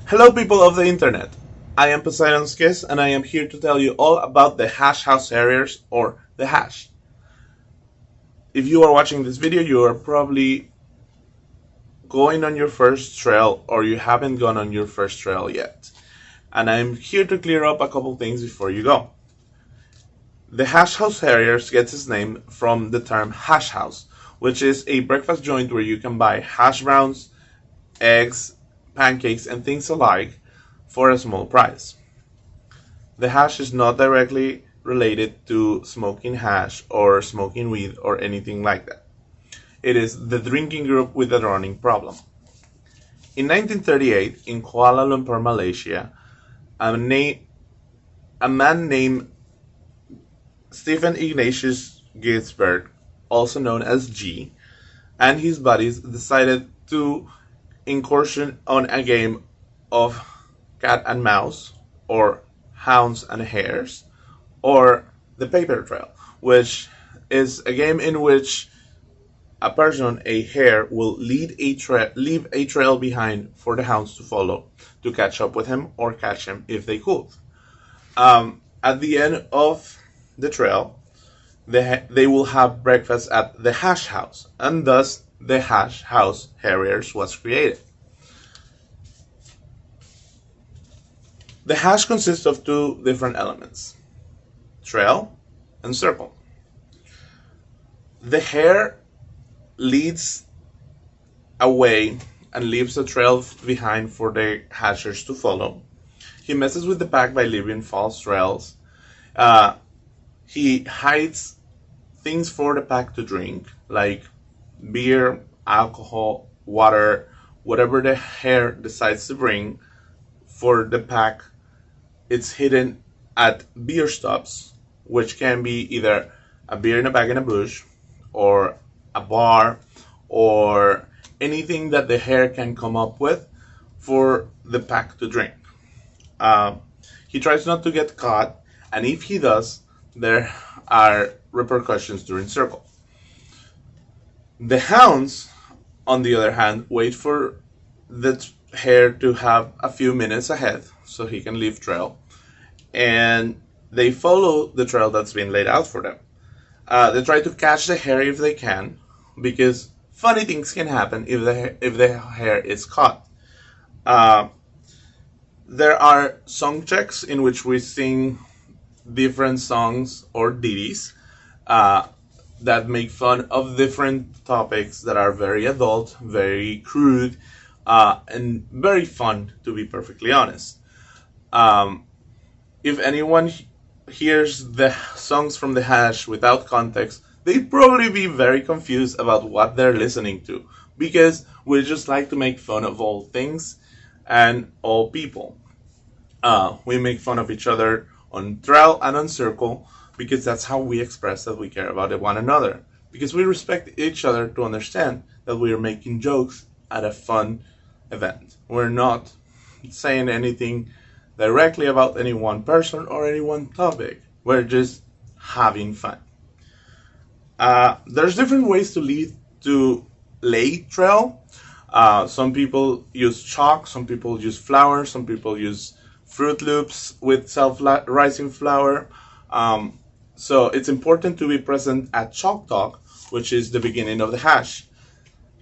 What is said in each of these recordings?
Hello, people of the internet. I am Poseidon's Kiss, and I am here to tell you all about the hash house harriers, or the hash. If you are watching this video, you are probably going on your first trail, or you haven't gone on your first trail yet. And I'm here to clear up a couple things before you go. The hash house harriers gets its name from the term hash house, which is a breakfast joint where you can buy hash browns, eggs, pancakes, and things alike for a small price. The hash is not directly related to smoking hash or smoking weed or anything like that. It is the drinking group with a running problem. In 1938, in Kuala Lumpur, Malaysia, a man named Stephen Ignatius Gisbert, also known as G, and his buddies decided to incursion on a game of cat and mouse, or hounds and hares, or the paper trail, which is a game in which a person, a hare, will leave a trail behind for the hounds to follow to catch up with him or catch him if they could. At the end of the trail, they will have breakfast at the hash house, and thus the hash house harriers was created. The hash consists of two different elements: trail and circle. The hare leads away and leaves a trail behind for the hashers to follow. He messes with the pack by leaving false trails. He hides things for the pack to drink, like beer, alcohol, water, whatever the hare decides to bring for the pack. It's hidden at beer stops, which can be either a beer in a bag in a bush, or a bar, or anything that the hare can come up with for the pack to drink. He tries not to get caught, and if he does, there are repercussions during circle. The hounds, on the other hand, wait for the hare to have a few minutes ahead so he can leave trail, and they follow the trail that's been laid out for them. They try to catch the hare if they can, because funny things can happen if the hare is caught. There are song checks in which we sing different songs or ditties that make fun of different topics that are very adult, very crude, and very fun, to be perfectly honest. If anyone hears the songs from the hash without context, they'd probably be very confused about what they're listening to, because we just like to make fun of all things and all people. We make fun of each other on trail and on circle because that's how we express that we care about one another, because we respect each other to understand that we are making jokes at a fun event. We're not saying anything directly about any one person or any one topic. We're just having fun. There's different ways to lay trail. Some people use chalk, some people use flour, some people use Fruit Loops with self-rising flour. So it's important to be present at Chalk Talk, which is the beginning of the hash.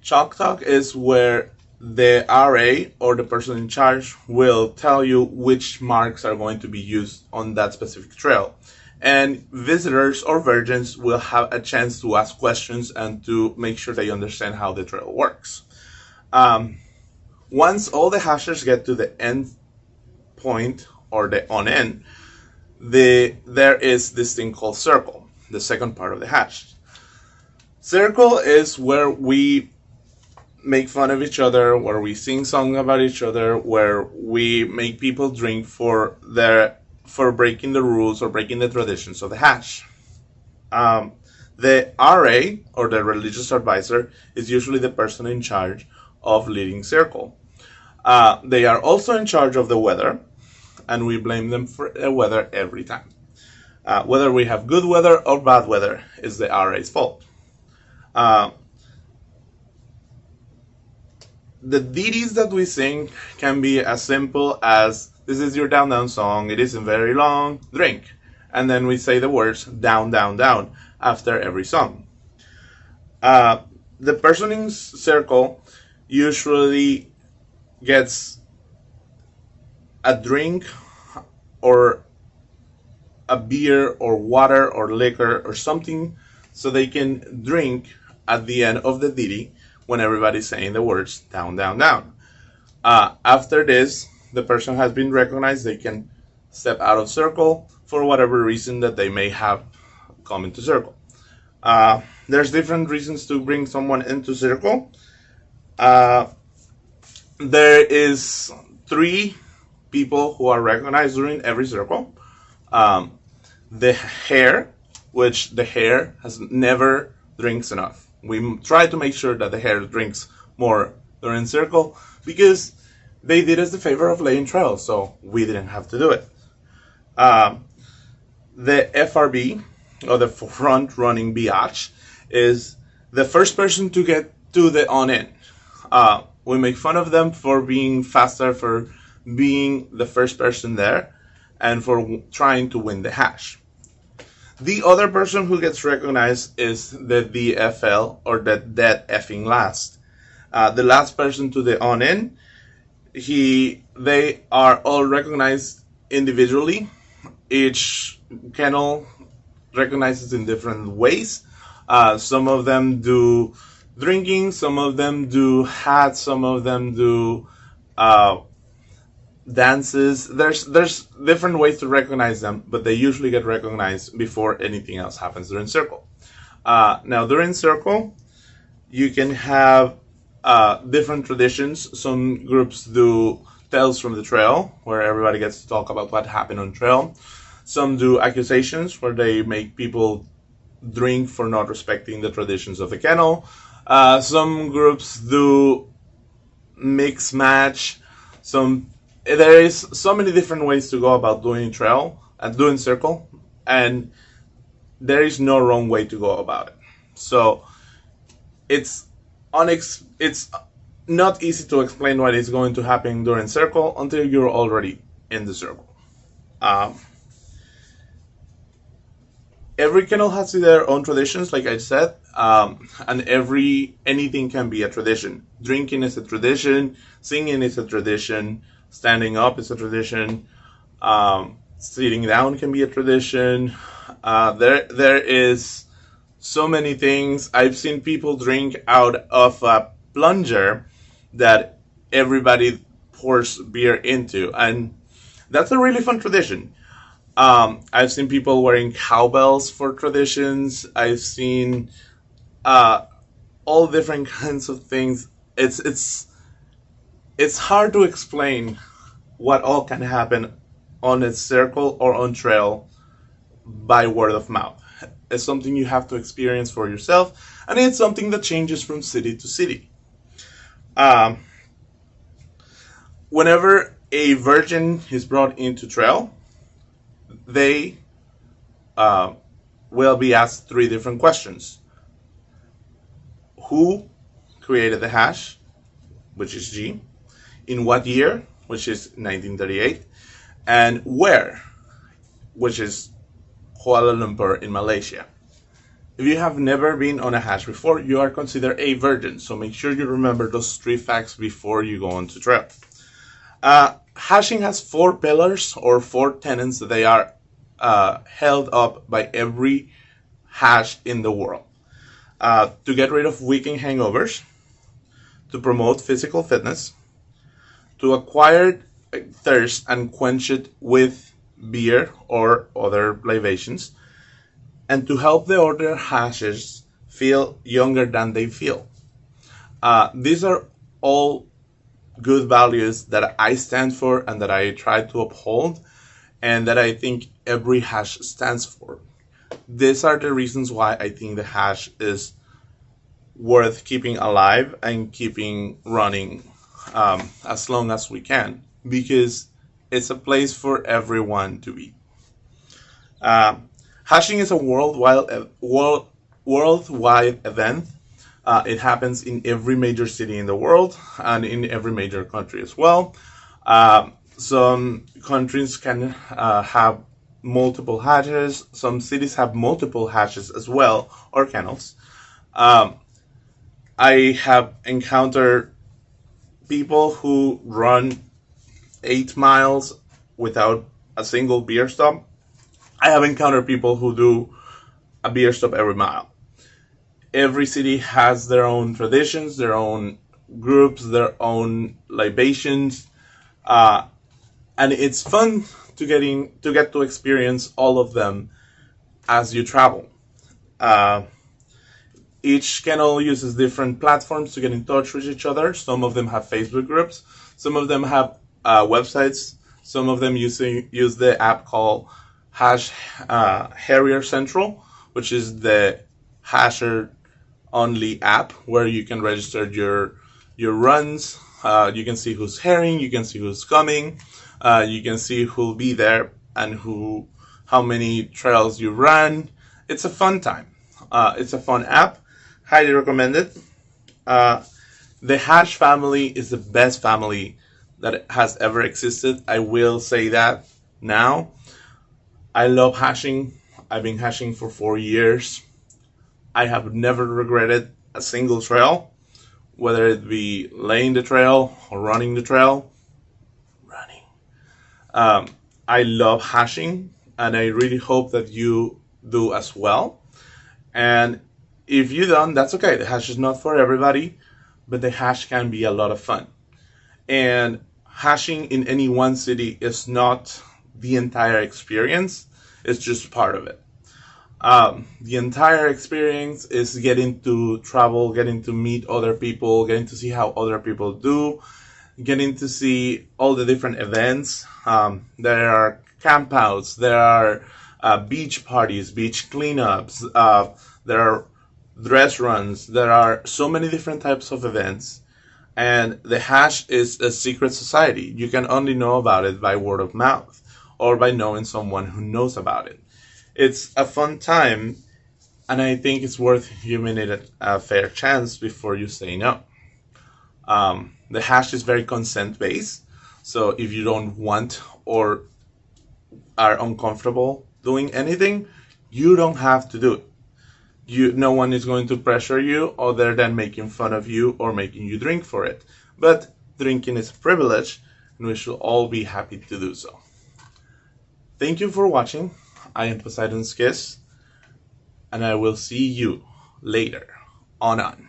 Chalk Talk is where the RA, or the person in charge, will tell you which marks are going to be used on that specific trail. And visitors or virgins will have a chance to ask questions and to make sure they understand how the trail works. Once all the hashers get to the end point, or the on end, there is this thing called circle, the second part of the hash. Circle is where we make fun of each other, where we sing songs about each other, where we make people drink for breaking the rules or breaking the traditions of the hash. The RA, or the religious advisor, is usually the person in charge of leading circle. They are also in charge of the weather, and we blame them for the weather every time. Whether we have good weather or bad weather is the RA's fault. The ditties that we sing can be as simple as, this is your down down song, it isn't very long, drink. And then we say the words down down down after every song. The person in circle usually gets a drink or a beer or water or liquor or something so they can drink at the end of the ditty when everybody's saying the words down, down, down. After this, the person has been recognized. They can step out of circle for whatever reason that they may have come into circle. There's different reasons to bring someone into circle. There is 3 people who are recognized during every circle. The hare, which the hare has never drinks enough. We try to make sure that the hare drinks more during circle because they did us the favor of laying trail, so we didn't have to do it. The FRB, or the front running biatch, is the first person to get to the on-in. We make fun of them for being faster, for being the first person there, and for trying to win the hash. The other person who gets recognized is the DFL, or the dead effing last. The last person to the on-in, they are all recognized individually. Each kennel recognizes in different ways. Some of them do drinking, some of them do hats, some of them do dances. There's different ways to recognize them, but they usually get recognized before anything else happens during circle. Now during circle, you can have different traditions. Some groups do tales from the trail, where everybody gets to talk about what happened on trail. Some do accusations, where they make people drink for not respecting the traditions of the kennel. Some groups do mix match. There is so many different ways to go about doing trail and doing circle, and there is no wrong way to go about it. So it's not easy to explain what is going to happen during circle until you're already in the circle. Every kennel has their own traditions, like I said, and anything can be a tradition. Drinking is a tradition, singing is a tradition, standing up is a tradition, sitting down can be a tradition. There is so many things. I've seen people drink out of a plunger that everybody pours beer into, and that's a really fun tradition. I've seen people wearing cowbells for traditions. I've seen all different kinds of things. It's hard to explain what all can happen on a circle or on trail by word of mouth. It's something you have to experience for yourself, and it's something that changes from city to city. Whenever a virgin is brought into trail, they will be asked 3 different questions. Who created the hash, which is G? In what year, which is 1938? And where, which is Kuala Lumpur in Malaysia. If you have never been on a hash before, you are considered a virgin, so make sure you remember those 3 facts before you go on to trail. Hashing has 4 pillars, or 4 tenets that they are held up by every hash in the world. To get rid of weekend hangovers, to promote physical fitness, to acquire thirst and quench it with beer or other libations, and to help the other hashes feel younger than they feel. These are all good values that I stand for and that I try to uphold, and that I think every hash stands for. These are the reasons why I think the hash is worth keeping alive and keeping running as long as we can, because it's a place for everyone to be. Hashing is a worldwide event It happens in every major city in the world and in every major country as well. Some countries can have multiple hatches. Some cities have multiple hatches as well, or kennels. Um, I have encountered people who run 8 miles without a single beer stop. I have encountered people who do a beer stop every mile. Every city has their own traditions, their own groups, their own libations, uh, and it's fun to get to experience all of them as you travel. Uh, each kennel uses different platforms to get in touch with each other. Some of them have Facebook groups, some of them have websites, some of them use the app called Harrier Central, which is the hasher only app where you can register your runs. You can see who's herring, you can see who's coming, you can see who'll be there and how many trails you run. It's a fun time. It's a fun app. Highly recommend it. Uh, the Hash family is the best family that has ever existed. I will say that now. I love hashing. I've been hashing for 4 years. I have never regretted a single trail, whether it be laying the trail or running the trail. Running. Um, I love hashing, and I really hope that you do as well. And if you don't, that's okay. The hash is not for everybody, but the hash can be a lot of fun. And hashing in any one city is not the entire experience, it's just part of it. The entire experience is getting to travel, getting to meet other people, getting to see how other people do, getting to see all the different events. There are campouts, there are beach parties, beach cleanups, there are dress runs, there are so many different types of events. And the hash is a secret society. You can only know about it by word of mouth or by knowing someone who knows about it. It's a fun time, and I think it's worth giving it a fair chance before you say no. The hash is very consent based, so if you don't want or are uncomfortable doing anything, you don't have to do it. No one is going to pressure you other than making fun of you or making you drink for it. But drinking is a privilege, and we should all be happy to do so. Thank you for watching. I am Poseidon's Kiss, and I will see you later on.